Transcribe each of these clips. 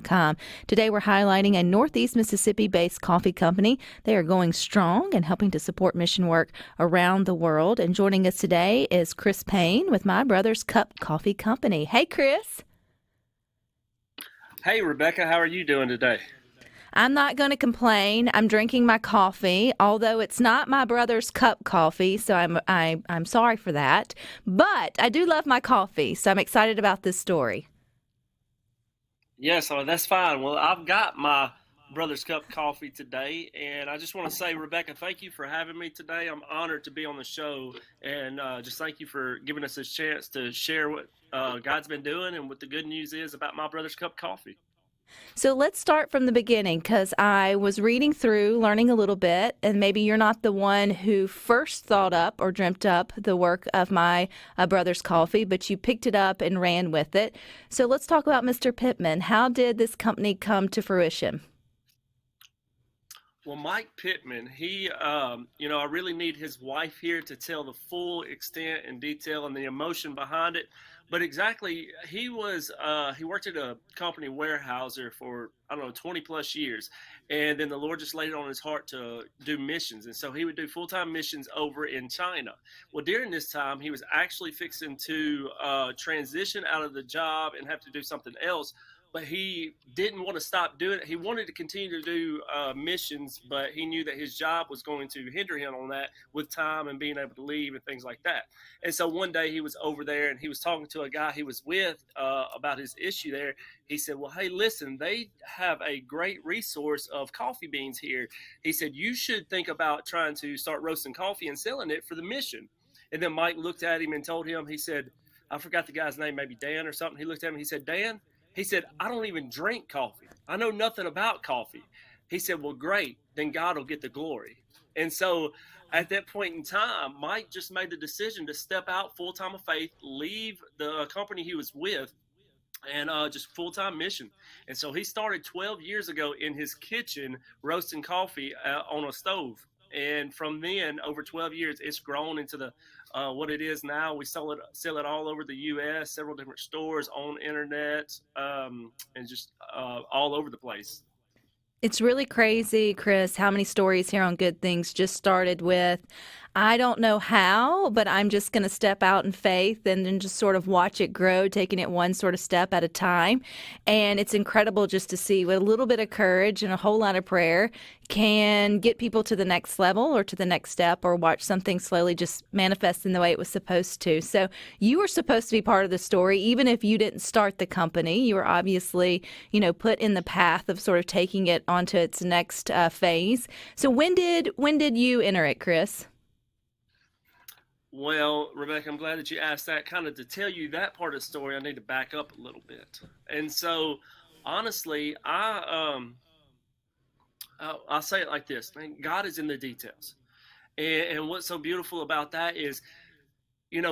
SuperTalk.com. Today we're highlighting a Northeast Mississippi-based coffee company. They are going strong and helping to support mission work around the world. And joining us today is Chris Payne with My Brother's Cup Coffee Company. Hey, Chris. Hey, Rebecca, how are you doing today? I'm not going to complain. I'm drinking my coffee, although it's not my brother's cup coffee, so I'm sorry for that. But I do love my coffee, so I'm excited about this story. Yes, that's fine. Well, I've got my brother's cup coffee today, and I just want to say, Rebecca, thank you for having me today. I'm honored to be on the show, and just thank you for giving us this chance to share what God's been doing and what the good news is about my brother's cup coffee. So let's start from the beginning because I was reading through, learning a little bit, and maybe you're not the one who first thought up or dreamt up the work of my brother's coffee, but you picked it up and ran with it. So let's talk about Mr. Pittman. How did this company come to fruition? Well, Mike Pittman, I really need his wife here to tell the full extent and detail and the emotion behind it. But exactly, he worked at a company warehouser for, I don't know, 20 plus years. And then the Lord just laid it on his heart to do missions. And so he would do full-time missions over in China. Well, during this time, he was actually fixing to transition out of the job and have to do something else. But he didn't want to stop doing it. He wanted to continue to do missions, but he knew that his job was going to hinder him on that with time and being able to leave and things like that. And so one day he was over there and he was talking to a guy he was with about his issue there. He said, well, hey, listen, they have a great resource of coffee beans here. He said, you should think about trying to start roasting coffee and selling it for the mission. And then Mike looked at him and told him, he said, I forgot the guy's name, maybe Dan or something. He looked at him and he said, Dan, he said, I don't even drink coffee. I know nothing about coffee. He said, well, great. Then God will get the glory. And so at that point in time, Mike just made the decision to step out full-time of faith, leave the company he was with, and just full-time mission. And so he started 12 years ago in his kitchen roasting coffee on a stove. And from then, over 12 years, it's grown into the what it is now. We sell it all over the U.S., several different stores, on internet, and just all over the place. It's really crazy, Chris, how many stories here on Good Things just started with, I don't know how, but I'm just going to step out in faith and then just sort of watch it grow, taking it one sort of step at a time. And it's incredible just to see what a little bit of courage and a whole lot of prayer can get people to the next level or to the next step, or watch something slowly just manifest in the way it was supposed to. So you were supposed to be part of the story, even if you didn't start the company. You were obviously, put in the path of sort of taking it onto its next phase. So when did you enter it, Chris? Well, Rebecca, I'm glad that you asked that. Kind of to tell you that part of the story, I need to back up a little bit. And so, honestly, I'll say it like this, man, God is in the details. And what's so beautiful about that is,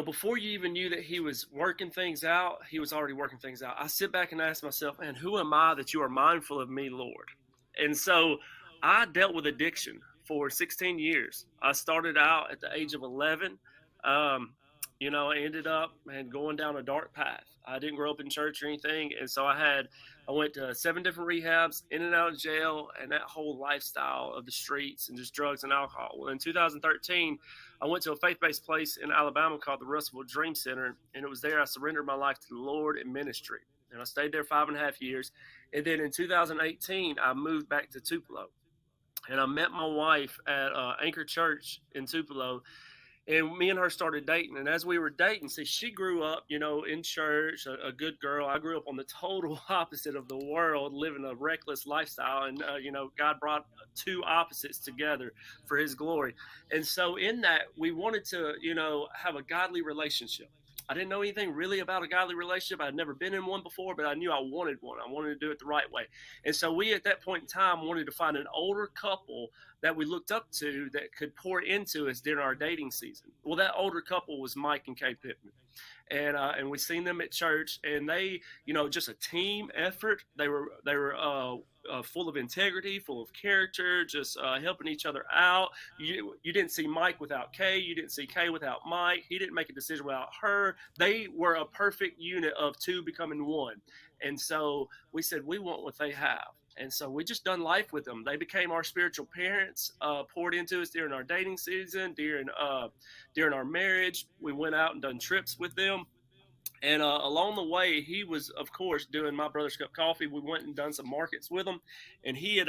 before you even knew that he was working things out, he was already working things out. I sit back and ask myself, man, who am I that you are mindful of me, Lord? And so I dealt with addiction for 16 years. I started out at the age of 11. I ended up going down a dark path. I didn't grow up in church or anything. And so I went to 7 different rehabs, in and out of jail, and that whole lifestyle of the streets and just drugs and alcohol. Well, in 2013, I went to a faith-based place in Alabama called the Russellville Dream Center. And it was there I surrendered my life to the Lord in ministry. And I stayed there 5.5 years. And then in 2018, I moved back to Tupelo. And I met my wife at Anchor Church in Tupelo. And me and her started dating. And as we were dating, see, she grew up, in church, a good girl. I grew up on the total opposite of the world, living a reckless lifestyle. And, God brought two opposites together for his glory. And so in that, we wanted to, have a godly relationship. I didn't know anything really about a godly relationship. I'd never been in one before, but I knew I wanted one. I wanted to do it the right way. And so we, at that point in time, wanted to find an older couple that we looked up to that could pour into us during our dating season. Well, that older couple was Mike and Kay Pittman, and we seen them at church, and they, just a team effort. They were full of integrity, full of character, just helping each other out. You didn't see Mike without Kay. You didn't see Kay without Mike. He didn't make a decision without her. They were a perfect unit of two becoming one. And so we said we want what they have. And so we just done life with them. They became our spiritual parents, poured into us during our dating season, during our marriage. We went out and done trips with them. And along the way, he was, of course, doing My Brother's Cup Coffee. We went and done some markets with him. And he had,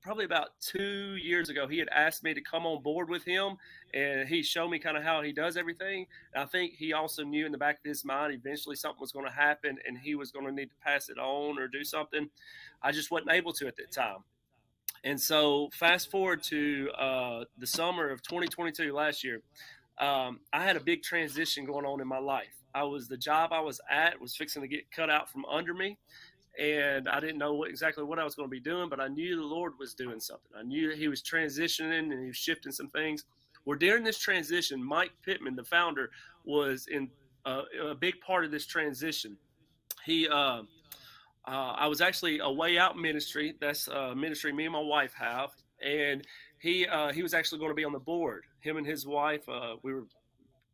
probably about 2 years ago, he had asked me to come on board with him. And he showed me kind of how he does everything. And I think he also knew in the back of his mind eventually something was going to happen and he was going to need to pass it on or do something. I just wasn't able to at that time. And so fast forward to the summer of 2022 last year, I had a big transition going on in my life. The job I was at was fixing to get cut out from under me, and I didn't know exactly what I was going to be doing, but I knew the Lord was doing something. I knew He was transitioning and He was shifting some things. Well, during this transition, Mike Pittman, the founder, was in a big part of this transition. He I was actually a way out ministry. That's a ministry me and my wife have, and he was actually going to be on the board. Him and his wife, we were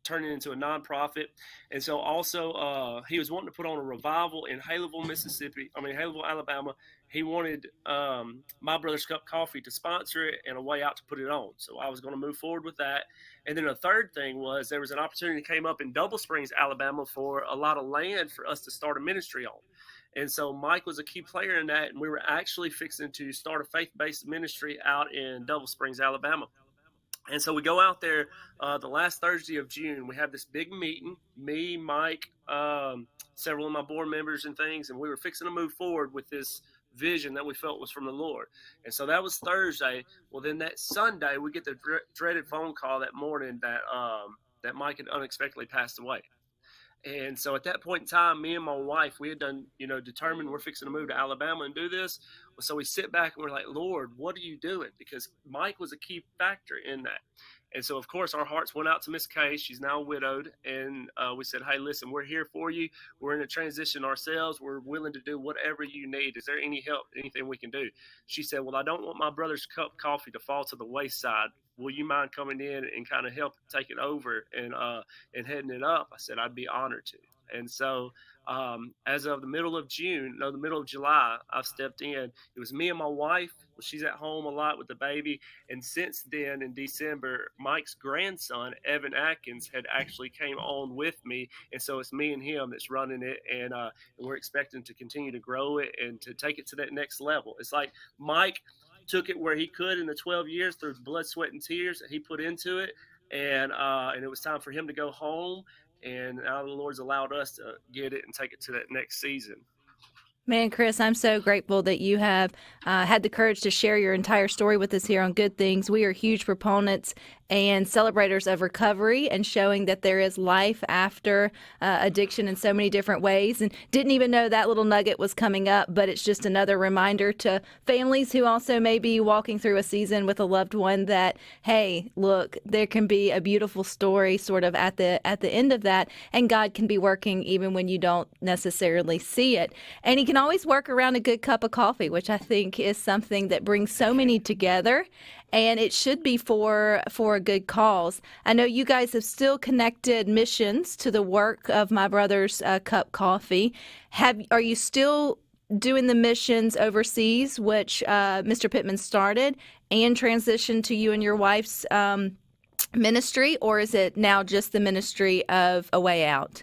turning into a nonprofit, and so also he was wanting to put on a revival in Haleyville, Alabama. He wanted My Brother's Cup Coffee to sponsor it and a way out to put it on. So I was going to move forward with that. And then a third thing was there was an opportunity that came up in Double Springs, Alabama, for a lot of land for us to start a ministry on. And so Mike was a key player in that, and we were actually fixing to start a faith-based ministry out in Double Springs, Alabama. And so we go out there the last Thursday of June. We have this big meeting, me, Mike, several of my board members and things, and we were fixing to move forward with this vision that we felt was from the Lord. And so that was Thursday. Well, then that Sunday, we get the dreaded phone call that morning that Mike had unexpectedly passed away. And so at that point in time, me and my wife, we had done, determined we're fixing to move to Alabama and do this. So we sit back and we're like, Lord, what are you doing? Because Mike was a key factor in that. And so, of course, our hearts went out to Miss Kay. She's now widowed. And we said, hey, listen, we're here for you. We're in a transition ourselves. We're willing to do whatever you need. Is there any help, anything we can do? She said, well, I don't want My Brother's Cup Coffee to fall to the wayside. Will you mind coming in and kind of help take it over and heading it up? I said, I'd be honored to. And so as of the middle of July, I've stepped in. It was me and my wife. She's at home a lot with the baby. And since then, in December, Mike's grandson, Evan Atkins, had actually came on with me. And so it's me and him that's running it. And we're expecting to continue to grow it and to take it to that next level. It's like Mike took it where he could in the 12 years through blood, sweat, and tears that he put into it. And it was time for him to go home. And now the Lord's allowed us to get it and take it to that next season. Man, Chris, I'm so grateful that you have had the courage to share your entire story with us here on Good Things. We are huge proponents and celebrators of recovery and showing that there is life after addiction in so many different ways. And didn't even know that little nugget was coming up, but it's just another reminder to families who also may be walking through a season with a loved one that, hey, look, there can be a beautiful story sort of at the end of that, and God can be working even when you don't necessarily see it. And He can always work around a good cup of coffee, which I think is something that brings so many together. And it should be for a good cause. I know you guys have still connected missions to the work of My Brother's Cup Coffee. Are you still doing the missions overseas, which Mr. Pittman started, and transitioned to you and your wife's ministry, or is it now just the ministry of A Way Out?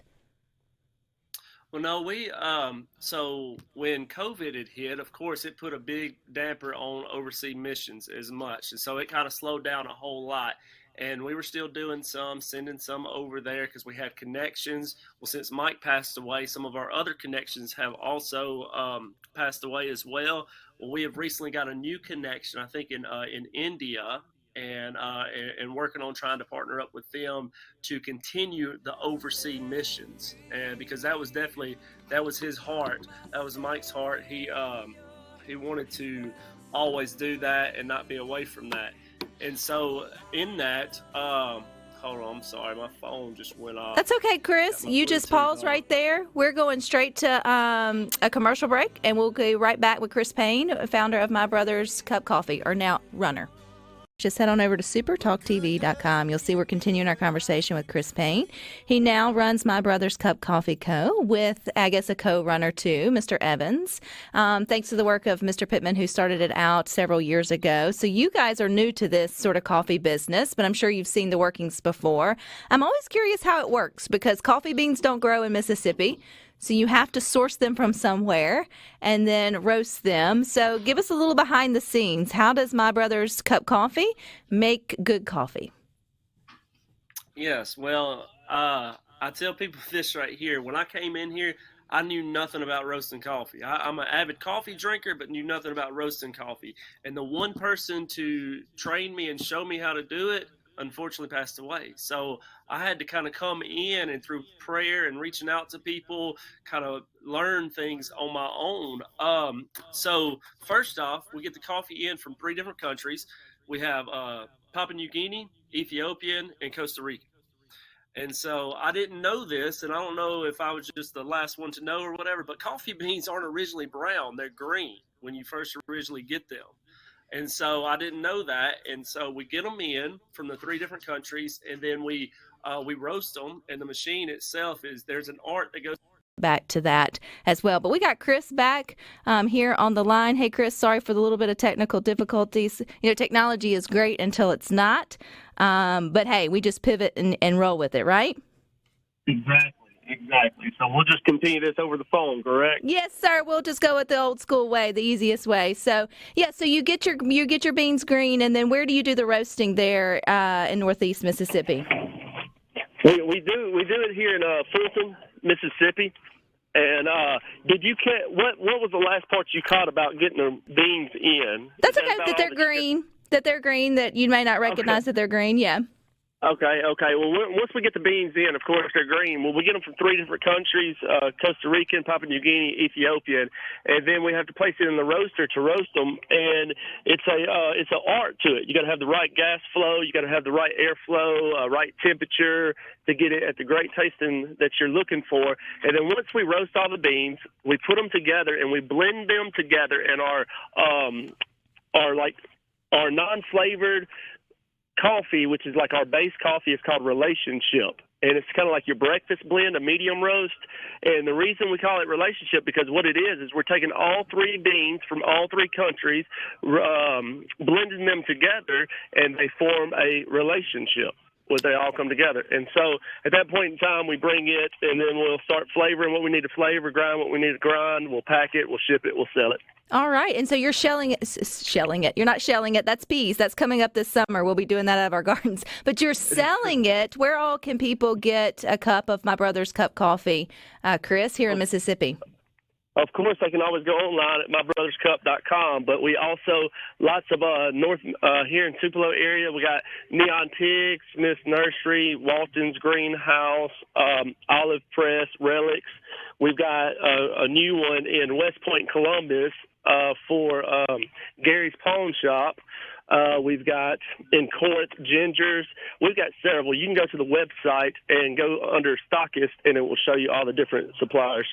Well, no, so when COVID had hit, of course, it put a big damper on overseas missions as much. And so it kind of slowed down a whole lot. And we were still doing sending some over there because we had connections. Well, since Mike passed away, some of our other connections have also passed away as well. Well, we have recently got a new connection, I think, in India, and working on trying to partner up with them to continue the overseas missions. And because that was his heart, that was Mike's heart. He wanted to always do that and not be away from that. And so in that, hold on, I'm sorry, my phone just went off. That's okay, Chris. You just pause right there. We're going straight to a commercial break, and we'll go right back with Chris Payne, founder of My Brother's Cup Coffee, or now runner. Just head on over to SuperTalkTV.com. You'll see we're continuing our conversation with Chris Payne. He now runs My Brother's Cup Coffee Co. with, I guess, a co-runner too, Mr. Evans. Thanks to the work of Mr. Pittman, who started it out several years ago. So you guys are new to this sort of coffee business, but I'm sure you've seen the workings before. I'm always curious how it works because coffee beans don't grow in Mississippi. So you have to source them from somewhere and then roast them. So give us a little behind the scenes. How does My Brother's Cup Coffee make good coffee? Yes, well, I tell people this right here. When I came in here, I knew nothing about roasting coffee. I'm an avid coffee drinker, but knew nothing about roasting coffee. And the one person to train me and show me how to do it unfortunately passed away. So I had to kind of come in and through prayer and reaching out to people, kind of learn things on my own. So first off, we get the coffee in from 3 different countries. We have Papua New Guinea, Ethiopian, and Costa Rica. And so I didn't know this, and I don't know if I was just the last one to know or whatever, but coffee beans aren't originally brown. They're green when you first originally get them. And so I didn't know that. And so we get them in from the 3 different countries, and then we roast them. And the machine itself there's an art that goes back to that as well. But we got Chris back here on the line. Hey, Chris, sorry for the little bit of technical difficulties. You know, technology is great until it's not. But hey, we just pivot and roll with it, right? Exactly. So we'll just continue this over the phone, correct? Yes, sir. We'll just go with the old school way, the easiest way. So, yeah. So you get your beans green, and then where do you do the roasting there in Northeast Mississippi? We do it here in Fulton, Mississippi. And did you what was the last part you caught about getting the beans in? That's okay. That they're green. That they're green. That you may not recognize that they're green. Yeah. Okay. Well, once we get the beans in, of course, they're green. Well, we get them from 3 different countries, Costa Rican, Papua New Guinea, Ethiopian, and then we have to place it in the roaster to roast them. And it's an art to it. You got to have the right gas flow. You got to have the right airflow, right temperature to get it at the great tasting that you're looking for. And then once we roast all the beans, we put them together and we blend them together in our non-flavored coffee, which is like our base coffee, is called Relationship. And it's kind of like your breakfast blend, a medium roast. And the reason we call it Relationship, because what it is we're taking all 3 beans from all 3 countries, blending them together, and they form a relationship where they all come together. And so at that point in time, we bring it, and then we'll start flavoring what we need to flavor, grind what we need to grind. We'll pack it, we'll ship it, we'll sell it. All right. And so you're shelling it. You're not shelling it. That's peas. That's coming up this summer. We'll be doing that out of our gardens. But you're selling it. Where all can people get a cup of My Brother's Cup Coffee, Chris, here in Mississippi? Of course, they can always go online at mybrotherscup.com, but we also, lots of north here in Tupelo area, we got Neon Pig, Smith's Nursery, Walton's Greenhouse, Olive Press, Relics. We've got a new one in West Point, Columbus, for Gary's Pawn Shop. We've got in Corinth Gingers. We've got several. You can go to the website and go under Stockist, and it will show you all the different suppliers.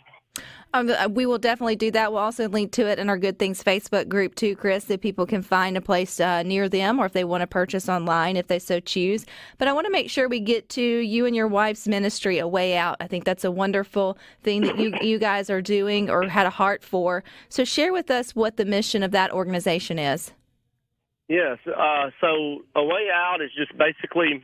We will definitely do that. We'll also link to it in our Good Things Facebook group too, Chris, that people can find a place near them, or if they want to purchase online, if they so choose. But I want to make sure we get to you and your wife's ministry, A Way Out. I think that's a wonderful thing that you guys are doing or had a heart for. So share with us what the mission of that organization is. Yes. So A Way Out is just basically,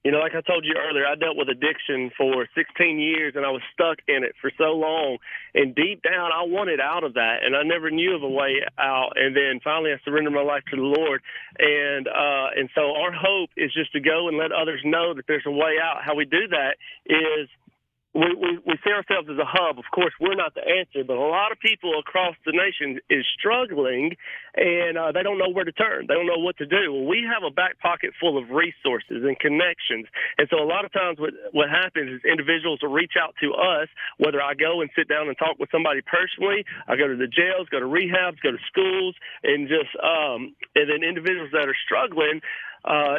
you know, like I told you earlier, I dealt with addiction for 16 years, and I was stuck in it for so long. And deep down, I wanted out of that, and I never knew of a way out. And then finally, I surrendered my life to the Lord. And so our hope is just to go and let others know that there's a way out. How we do that is we see ourselves as a hub. Of course, we're not the answer, but a lot of people across the nation is struggling, and they don't know where to turn. They don't know what to do. Well, we have a back pocket full of resources and connections, and so a lot of times what happens is individuals will reach out to us, whether I go and sit down and talk with somebody personally, I go to the jails, go to rehabs, go to schools, and and then individuals that are struggling,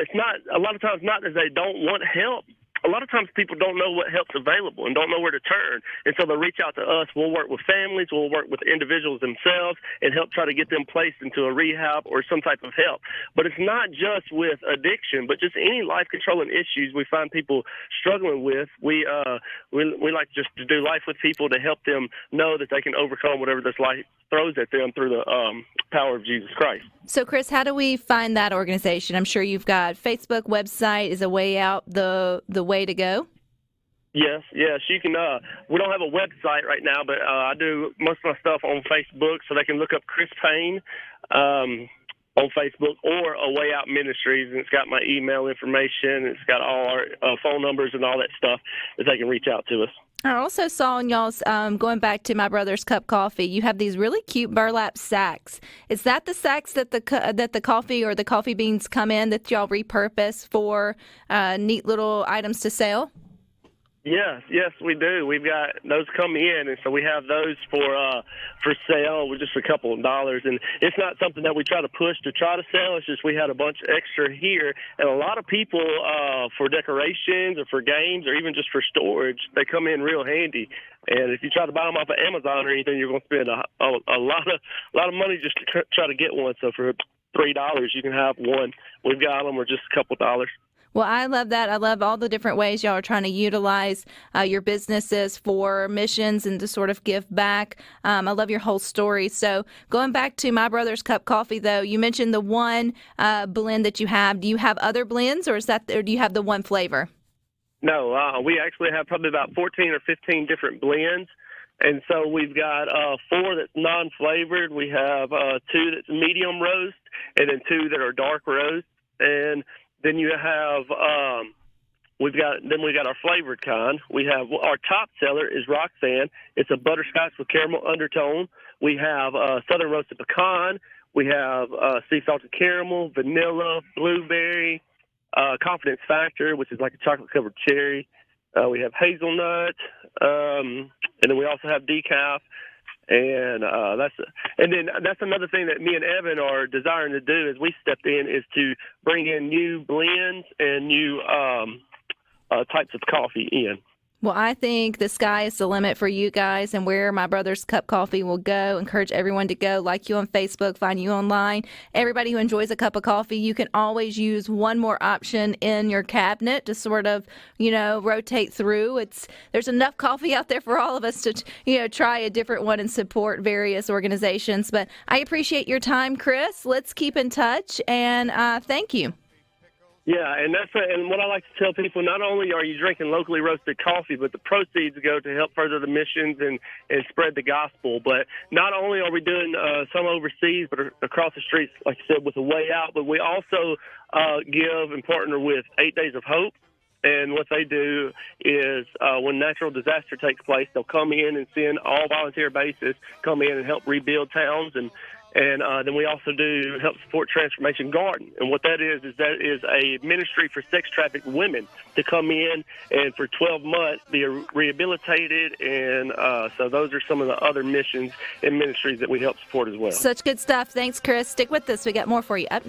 it's not a lot of times not that they don't want help. A lot of times people don't know what help's available and don't know where to turn. And so they'll reach out to us. We'll work with families. We'll work with individuals themselves and help try to get them placed into a rehab or some type of help. But it's not just with addiction, but just any life-controlling issues we find people struggling with. We like just to do life with people to help them know that they can overcome whatever this life throws at them through the power of Jesus Christ. So, Chris, how do we find that organization? I'm sure you've got Facebook, website is a way out, the way to go. Yes, you can. We don't have a website right now, but I do most of my stuff on Facebook, so they can look up Chris Payne on Facebook or A Way Out Ministries, and it's got my email information. It's got all our phone numbers and all that stuff that they can reach out to us. I also saw in y'all's, going back to My Brother's Cup Coffee, you have these really cute burlap sacks. Is that the sacks that the coffee or the coffee beans come in that y'all repurpose for neat little items to sell? Yes, we do. We've got those come in, and so we have those for sale with just a couple of dollars. And it's not something that we try to push to try to sell. It's just we had a bunch extra here, and a lot of people for decorations or for games or even just for storage, they come in real handy. And if you try to buy them off of Amazon or anything, you're going to spend a lot of money just to try to get one. So for $3, you can have one. We've got them, or just a couple dollars. Well, I love that. I love all the different ways y'all are trying to utilize your businesses for missions and to sort of give back. I love your whole story. So going back to My Brother's Cup Coffee, though, you mentioned the one blend that you have. Do you have other blends, or do you have the one flavor? No, we actually have probably about 14 or 15 different blends. And so we've got 4 that's non-flavored. We have 2 that's medium roast, and then 2 that are dark roast. And then you have we got our flavored kind. We have our top seller is Roxanne. It's a butterscotch with caramel undertone. We have southern roasted pecan. We have sea salted caramel, vanilla, blueberry, confidence factor, which is like a chocolate covered cherry. We have hazelnut, and then we also have decaf. And that's another thing that me and Evan are desiring to do as we stepped in, is to bring in new blends and new types of coffee in. Well, I think the sky is the limit for you guys and where My Brother's Cup Coffee will go. Encourage everyone to go, like you on Facebook, find you online. Everybody who enjoys a cup of coffee, you can always use one more option in your cabinet to sort of, rotate through. There's enough coffee out there for all of us to, try a different one and support various organizations. But I appreciate your time, Chris. Let's keep in touch, and thank you. Yeah, and what I like to tell people, not only are you drinking locally roasted coffee, but the proceeds go to help further the missions and spread the gospel. But not only are we doing some overseas, but across the streets, like I said, with A Way Out, but we also give and partner with 8 Days of Hope. And what they do is when natural disaster takes place, they'll come in and send all volunteer basis, come in and help rebuild towns. And then we also do help support Transformation Garden. And what that is a ministry for sex trafficked women to come in and for 12 months be rehabilitated. And so those are some of the other missions and ministries that we help support as well. Such good stuff. Thanks, Chris. Stick with us. We got more for you up next.